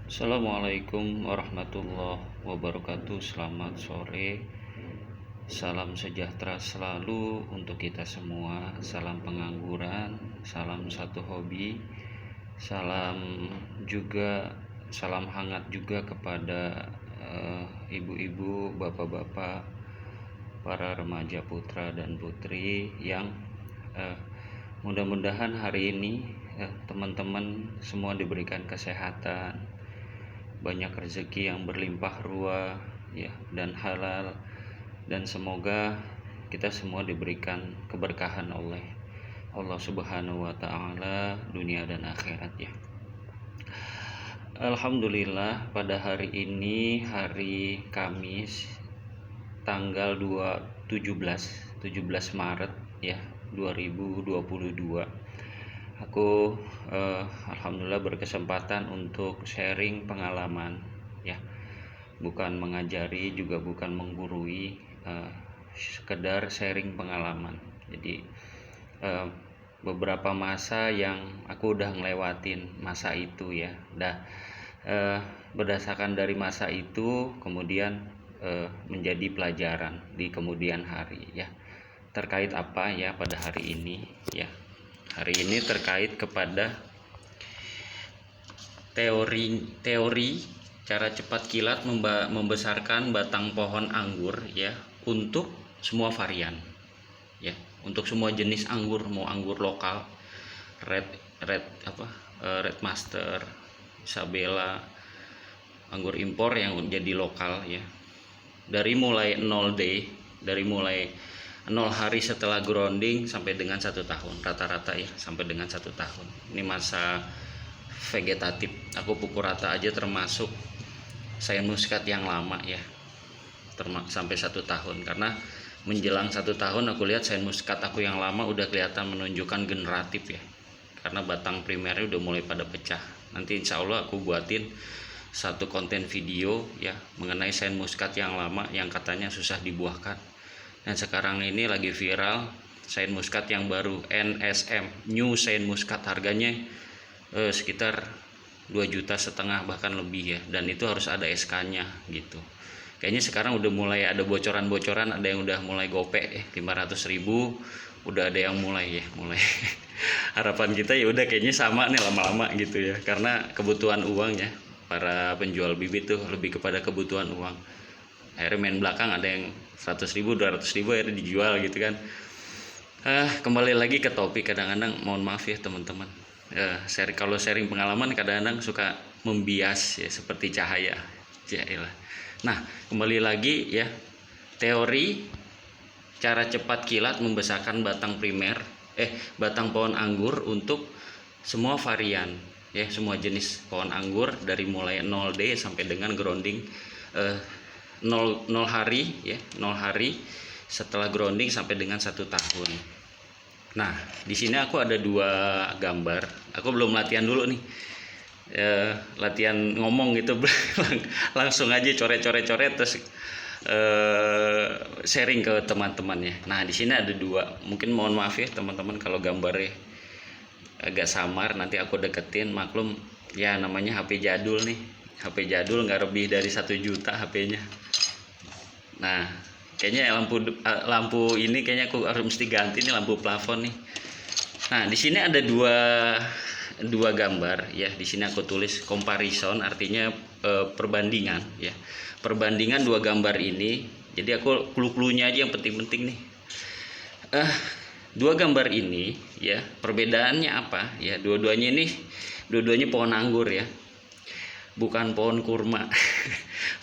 Assalamualaikum warahmatullahi wabarakatuh. Selamat sore. Salam sejahtera selalu untuk kita semua. Salam pengangguran, salam satu hobi. Salam hangat juga kepada ibu-ibu, bapak-bapak, para remaja putra dan putri yang mudah-mudahan hari ini teman-teman semua diberikan kesehatan, banyak rezeki yang berlimpah ruah ya, dan halal, dan semoga kita semua diberikan keberkahan oleh Allah Subhanahu wa taala dunia dan akhirat ya. Alhamdulillah, pada hari ini hari Kamis tanggal 17 Maret ya 2022. Aku alhamdulillah berkesempatan untuk sharing pengalaman ya, bukan mengajari juga bukan menggurui, sekedar sharing pengalaman. Jadi beberapa masa yang aku udah ngelewatin masa itu ya, berdasarkan dari masa itu kemudian menjadi pelajaran di kemudian hari ya. Terkait apa ya pada hari ini ya? Hari ini terkait kepada teori cara cepat kilat membesarkan batang pohon anggur ya, untuk semua varian ya, untuk semua jenis anggur, mau anggur lokal, red master, Isabella, anggur impor yang jadi lokal ya, dari mulai 0 hari setelah grounding sampai dengan 1 tahun, rata-rata ya sampai dengan 1 tahun. Ini masa vegetatif, aku pukul rata aja termasuk sains muskat yang lama ya, sampai 1 tahun, karena menjelang 1 tahun aku lihat sains muskat aku yang lama udah kelihatan menunjukkan generatif ya, karena batang primernya udah mulai pada pecah. Nanti insya Allah aku buatin satu konten video ya mengenai sains muskat yang lama yang katanya susah dibuahkan. Dan sekarang ini lagi viral sains muskat yang baru, NSM, New Sains Muskat, harganya sekitar 2,5 juta bahkan lebih ya, dan itu harus ada SK-nya gitu. Kayaknya sekarang udah mulai ada bocoran-bocoran, ada yang udah mulai gopek 500.000, udah ada yang mulai harapan kita ya udah kayaknya sama nih lama-lama gitu ya, karena kebutuhan uang ya, para penjual bibit tuh lebih kepada kebutuhan uang. Akhirnya main belakang, ada yang 100.000, 200.000 akhirnya dijual gitu kan. Kembali lagi ke topik, kadang-kadang mohon maaf ya teman-teman, kalau sharing pengalaman kadang-kadang suka membias ya, seperti cahaya jailah. Nah, kembali lagi ya, teori cara cepat kilat membesarkan batang pohon anggur untuk semua varian ya, semua jenis pohon anggur, dari mulai 0D sampai dengan grounding 0 hari ya, 0 hari setelah grounding sampai dengan 1 tahun. Nah, di sini aku ada 2 gambar. Aku belum latihan dulu nih, latihan ngomong gitu langsung aja coret terus sharing ke teman-temannya. Nah, di sini ada 2. Mungkin mohon maaf ya teman-teman kalau gambarnya agak samar, nanti aku deketin, maklum ya, namanya HP jadul nih. HP jadul nggak lebih dari 1 juta HP-nya. Nah, kayaknya lampu ini kayaknya aku harus mesti ganti nih, lampu plafon nih. Nah, di sini ada dua gambar ya. Di sini aku tulis comparison, artinya perbandingan ya. Perbandingan 2 gambar ini. Jadi aku clue-cluenya aja yang penting-penting nih. 2 gambar ini ya, perbedaannya apa ya? Dua-duanya pohon anggur ya. Bukan pohon kurma.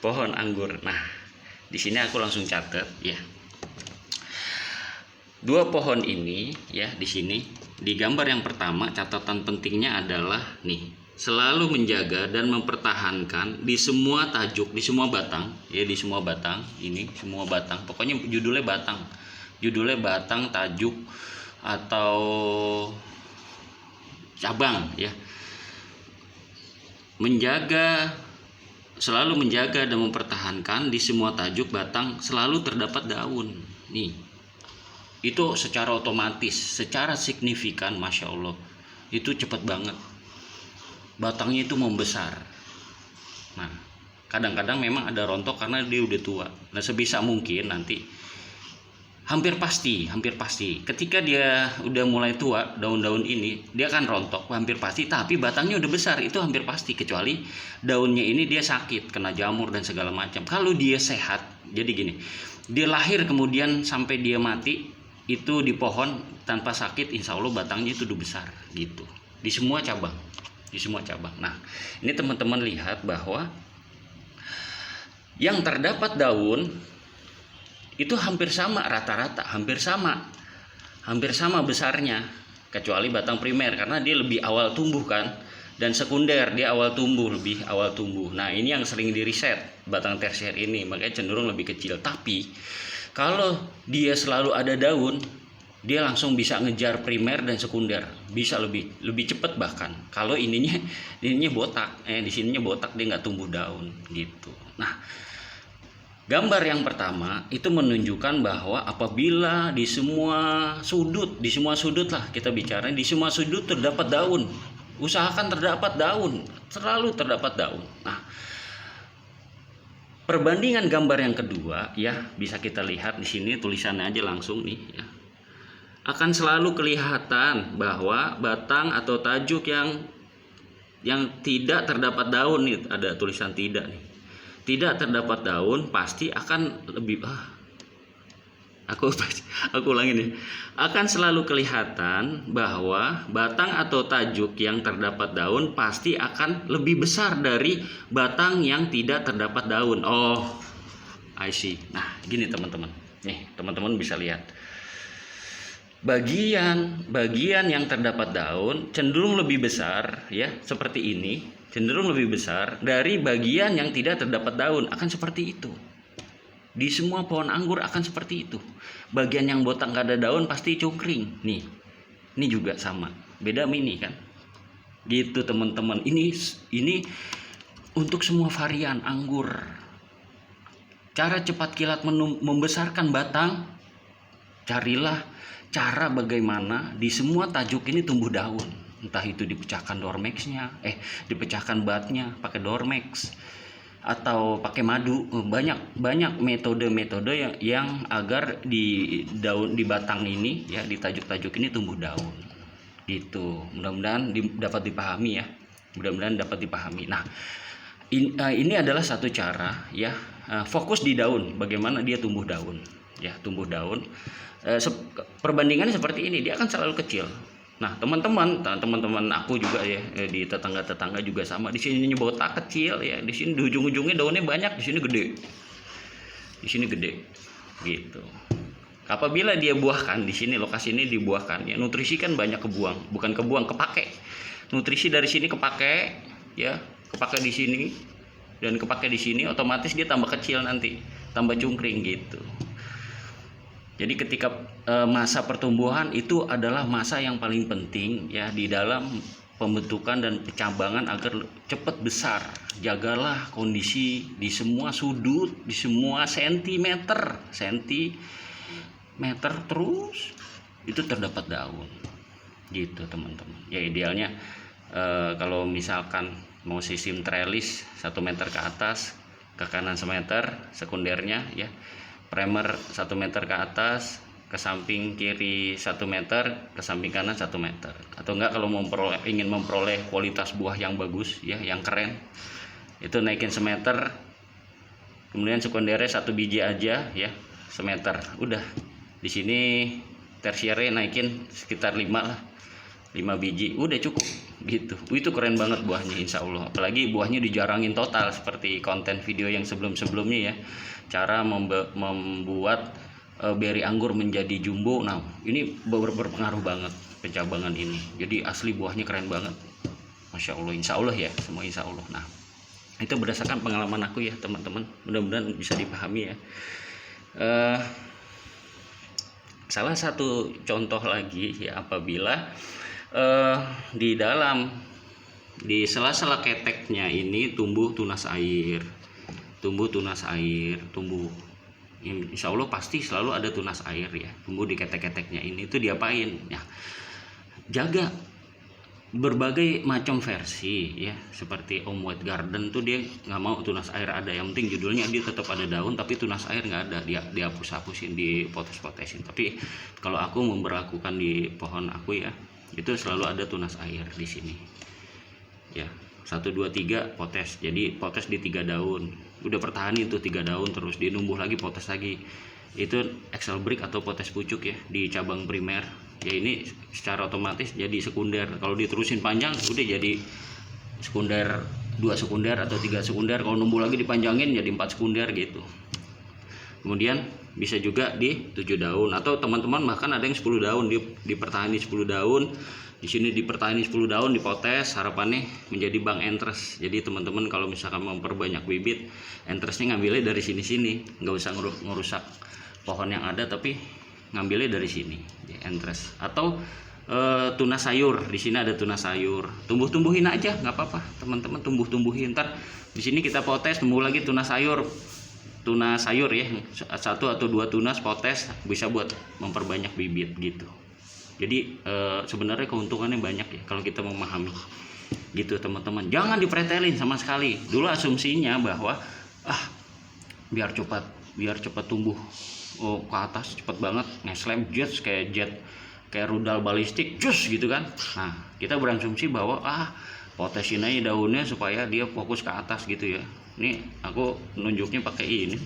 Pohon anggur. Nah, di sini aku langsung catat ya. 2 pohon ini ya, di sini di gambar yang pertama catatan pentingnya adalah nih, selalu menjaga dan mempertahankan di semua tajuk, di semua batang ya, di semua batang ini, semua batang. Pokoknya judulnya batang, tajuk atau cabang ya. Selalu menjaga dan mempertahankan di semua tajuk batang selalu terdapat daun. Nih, itu secara otomatis, secara signifikan, masya Allah, itu cepat banget batangnya itu membesar. Kadang-kadang memang ada rontok karena dia udah tua. Nah, sebisa mungkin nanti hampir pasti ketika dia udah mulai tua, daun-daun ini dia akan rontok hampir pasti, tapi batangnya udah besar itu hampir pasti, kecuali daunnya ini dia sakit, kena jamur dan segala macam. Kalau dia sehat, jadi gini, dia lahir kemudian sampai dia mati itu di pohon tanpa sakit, insya Allah batangnya itu udah besar gitu, di semua cabang. Nah, ini teman-teman lihat bahwa yang terdapat daun itu hampir sama, rata-rata hampir sama besarnya, kecuali batang primer karena dia lebih awal tumbuh kan, dan sekunder dia lebih awal tumbuh. Nah, ini yang sering di riset batang tersier ini, makanya cenderung lebih kecil. Tapi kalau dia selalu ada daun, dia langsung bisa ngejar primer dan sekunder, bisa lebih cepat bahkan. Kalau ininya botak, di sininya botak, dia nggak tumbuh daun gitu. Nah, gambar yang pertama itu menunjukkan bahwa apabila di semua sudut lah kita bicara, di semua sudut terdapat daun, usahakan terdapat daun, selalu terdapat daun. Nah, perbandingan gambar yang kedua ya, bisa kita lihat di sini tulisannya aja langsung nih ya. Akan selalu kelihatan bahwa batang atau tajuk yang tidak terdapat daun nih, ada tulisan tidak nih. Tidak terdapat daun pasti akan lebih aku ulangi nih. Akan selalu kelihatan bahwa batang atau tajuk yang terdapat daun pasti akan lebih besar dari batang yang tidak terdapat daun. Oh, I see. Nah, gini teman-teman. Nih, teman-teman bisa lihat. Bagian yang terdapat daun cenderung lebih besar ya, seperti ini, cenderung lebih besar dari bagian yang tidak terdapat daun, akan seperti itu. Di semua pohon anggur akan seperti itu. Bagian yang botak gak ada daun pasti cungkring. Nih, ini juga sama, beda mini kan. Gitu teman-teman. Ini untuk semua varian anggur. Cara cepat kilat membesarkan batang, carilah cara bagaimana di semua tajuk ini tumbuh daun. Entah itu dipecahkan dormexnya, dipecahkan batnya pakai dormex, atau pakai madu. Banyak metode-metode yang agar di batang ini ya, di tajuk-tajuk ini tumbuh daun gitu. Mudah-mudahan dapat dipahami ya, nah ini adalah satu cara ya, fokus di daun, bagaimana dia tumbuh daun ya, perbandingannya seperti ini, dia akan selalu kecil. Nah, teman-teman aku juga ya, di tetangga juga sama. Di sini botak kecil ya, di sini di ujung-ujungnya daunnya banyak, di sini gede gitu. Apabila dia buahkan di sini, lokasi ini dibuahkan ya, nutrisi kan banyak kepake. Nutrisi dari sini kepake ya, kepake di sini dan kepake di sini, otomatis dia tambah kecil nanti, tambah cungkring gitu. Jadi ketika masa pertumbuhan itu adalah masa yang paling penting ya di dalam pembentukan dan pencabangan agar cepat besar. Jagalah kondisi di semua sudut, di semua sentimeter terus itu terdapat daun. Gitu teman-teman. Ya idealnya kalau misalkan mau sistem trellis 1 meter ke atas, ke kanan semeter, sekundernya ya. Primer 1 meter ke atas, ke samping kiri 1 meter, ke samping kanan 1 meter. Atau enggak kalau ingin memperoleh kualitas buah yang bagus ya, yang keren, itu naikin semeter, kemudian sekundernya 1 biji aja ya, semeter. Udah, di sini tersiernya naikin sekitar 5 biji, udah cukup gitu. Itu keren banget buahnya insya Allah. Apalagi buahnya dijarangin total seperti konten video yang sebelumnya ya, cara membuat beri anggur menjadi jumbo. Nah, ini berpengaruh banget pencabangan ini. Jadi asli buahnya keren banget, masya Allah, insya Allah ya, semua insya Allah. Nah, itu berdasarkan pengalaman aku ya teman-teman, mudah-mudahan bisa dipahami ya. Salah satu contoh lagi ya, apabila di sela-sela keteknya ini tumbuh tunas air, insya Allah pasti selalu ada tunas air ya, tumbuh di ketek-keteknya ini. Itu diapain ya, jaga berbagai macam versi ya, seperti Om White Garden tuh dia nggak mau tunas air ada, yang penting judulnya dia tetap ada daun tapi tunas air nggak ada, dia dihapus-hapusin, dipotes-potesin. Tapi kalau aku memberlakukan di pohon aku ya, itu selalu ada tunas air di sini ya, 1 2 3 potes, jadi potes di 3 daun, udah pertahanin tuh 3 daun, terus dia numbuh lagi potes lagi, itu Excel brick atau potes pucuk ya di cabang primer ya. Ini secara otomatis jadi sekunder, kalau diterusin panjang udah jadi sekunder, 2 sekunder atau 3 sekunder, kalau numbuh lagi dipanjangin jadi 4 sekunder gitu. Kemudian bisa juga di 7 daun, atau teman-teman bahkan ada yang 10 daun, dipertahani 10 daun, di sini dipertahani 10 daun, dipotes, harapannya menjadi bank entres. Jadi teman-teman kalau misalkan memperbanyak bibit, entresnya ngambilnya dari sini-sini, nggak usah ngerusak pohon yang ada, tapi ngambilnya dari sini ya, entres. Atau tunas sayur, di sini ada tunas sayur, tumbuhin aja nggak apa-apa teman-teman, tumbuhin, ntar di sini kita potes, tumbuh lagi tunas sayur ya, 1 atau 2 tunas potes, bisa buat memperbanyak bibit gitu. Jadi sebenarnya keuntungannya banyak ya kalau kita memahami gitu teman-teman. Jangan dipretelin sama sekali. Dulu asumsinya bahwa biar cepat tumbuh ke atas cepat banget, ngeslem kayak rudal balistik jus gitu kan. Nah kita berasumsi bahwa potesin aja daunnya supaya dia fokus ke atas gitu ya. Ini aku nunjuknya pakai ini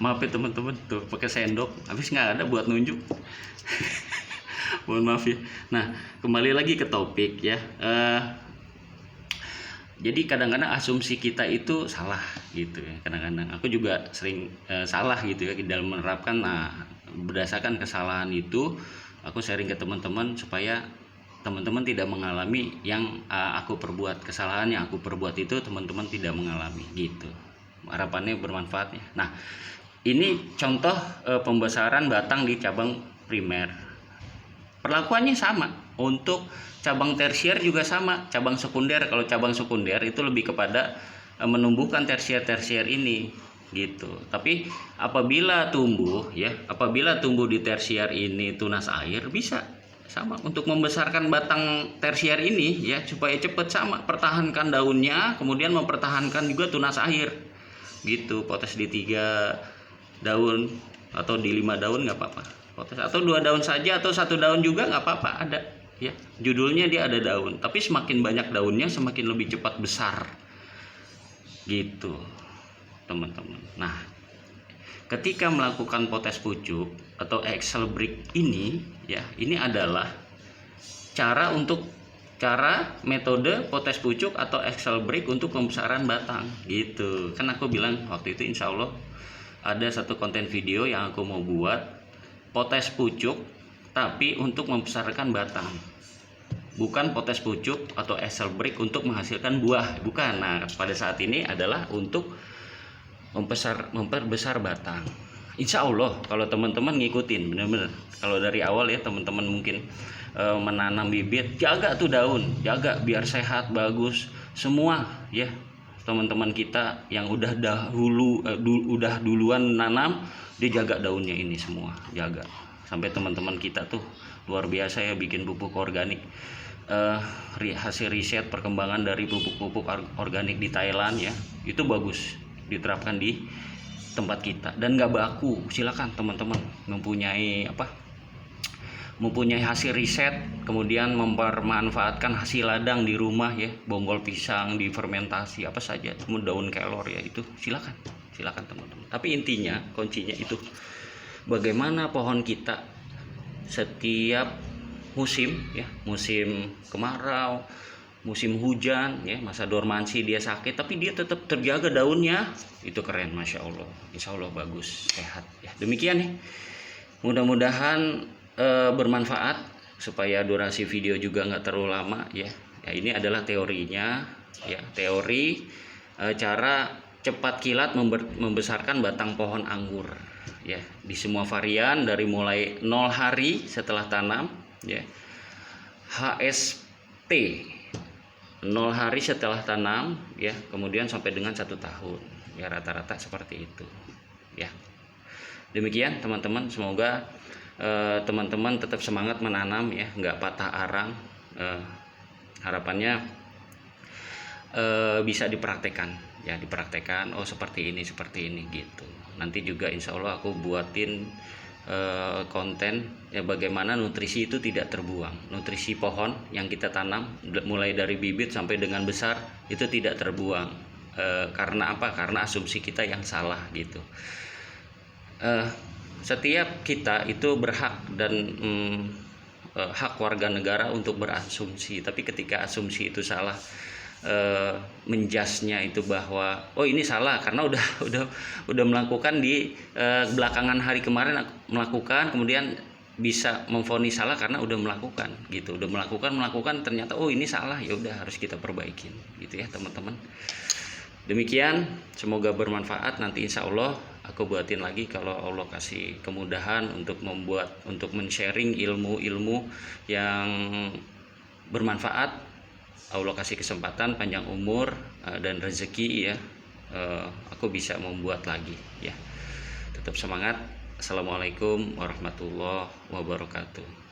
maaf ya teman-teman, tuh pakai sendok, habis nggak ada buat nunjuk. Mohon maaf ya. Nah kembali lagi ke topik ya. Jadi kadang-kadang asumsi kita itu salah gitu ya. Kadang-kadang aku juga sering salah gitu ya dalam menerapkan. Nah berdasarkan kesalahan itu aku sharing ke teman-teman supaya teman-teman tidak mengalami yang aku perbuat. Kesalahan yang aku perbuat itu teman-teman tidak mengalami gitu. Harapannya bermanfaat ya. Nah ini contoh pembesaran batang di cabang primer. Perlakuannya sama untuk cabang tersier, juga sama cabang sekunder. Kalau cabang sekunder itu lebih kepada menumbuhkan tersier ini gitu. Tapi apabila tumbuh di tersier ini tunas air, bisa sama untuk membesarkan batang tersier ini ya, supaya cepat, sama pertahankan daunnya, kemudian mempertahankan juga tunas air gitu. Potes di 3 daun atau di 5 daun nggak apa-apa, potes atau 2 daun saja atau 1 daun juga nggak apa-apa, ada ya judulnya dia ada daun, tapi semakin banyak daunnya semakin lebih cepat besar gitu teman-teman. Nah ketika melakukan potes pucuk atau Excel brick ini ya, ini adalah cara metode potes pucuk atau Excel brick untuk pembesaran batang gitu. Kan aku bilang waktu itu insya Allah ada satu konten video yang aku mau buat potes pucuk tapi untuk membesarkan batang, bukan potes pucuk atau Excel brick untuk menghasilkan buah, bukan. Nah pada saat ini adalah untuk memperbesar batang. Insya Allah kalau teman-teman ngikutin bener-bener, kalau dari awal ya teman-teman mungkin menanam bibit, jaga tuh daun, jaga biar sehat bagus semua ya. Teman-teman kita yang udah duluan nanam, dijaga daunnya ini semua, jaga. Sampai teman-teman kita tuh luar biasa ya bikin pupuk organik. Hasil riset perkembangan dari pupuk organik di Thailand ya, itu bagus diterapkan di tempat kita dan nggak baku. Silakan teman-teman mempunyai hasil riset, kemudian mempermanfaatkan hasil ladang di rumah ya, bonggol pisang difermentasi apa saja, kemudian daun kelor ya, itu silakan teman-teman. Tapi intinya kuncinya itu bagaimana pohon kita setiap musim ya, musim kemarau, musim hujan ya, masa dormansi dia sakit tapi dia tetap terjaga daunnya, itu keren, masya Allah. Insya Allah bagus, sehat ya. Demikian nih, mudah-mudahan bermanfaat, supaya durasi video juga nggak terlalu lama ya. Ini adalah teorinya ya, teori cara cepat kilat membesarkan batang pohon anggur ya, di semua varian dari mulai 0 hari setelah tanam ya, HST 0 hari setelah tanam ya, kemudian sampai dengan 1 tahun ya, rata-rata seperti itu ya. Demikian teman-teman, semoga teman-teman tetap semangat menanam ya, nggak patah arang. Harapannya bisa dipraktekkan ya, dipraktekkan, oh seperti ini gitu. Nanti juga insya Allah aku buatin konten ya, bagaimana nutrisi itu tidak terbuang. Nutrisi pohon yang kita tanam mulai dari bibit sampai dengan besar itu tidak terbuang. Karena apa? Karena asumsi kita yang salah gitu. Setiap kita itu berhak dan hak warga negara untuk berasumsi, tapi ketika asumsi itu salah, menjasnya itu bahwa oh ini salah karena udah melakukan di belakangan hari kemarin aku melakukan, kemudian bisa memvonis salah karena udah melakukan gitu, udah melakukan ternyata oh ini salah, ya udah harus kita perbaikin gitu ya teman-teman. Demikian, semoga bermanfaat. Nanti insya Allah aku buatin lagi kalau Allah kasih kemudahan untuk men-sharing ilmu-ilmu yang bermanfaat. Allah kasih kesempatan, panjang umur dan rezeki ya, aku bisa membuat lagi ya. Tetap semangat. Assalamualaikum warahmatullahi wabarakatuh.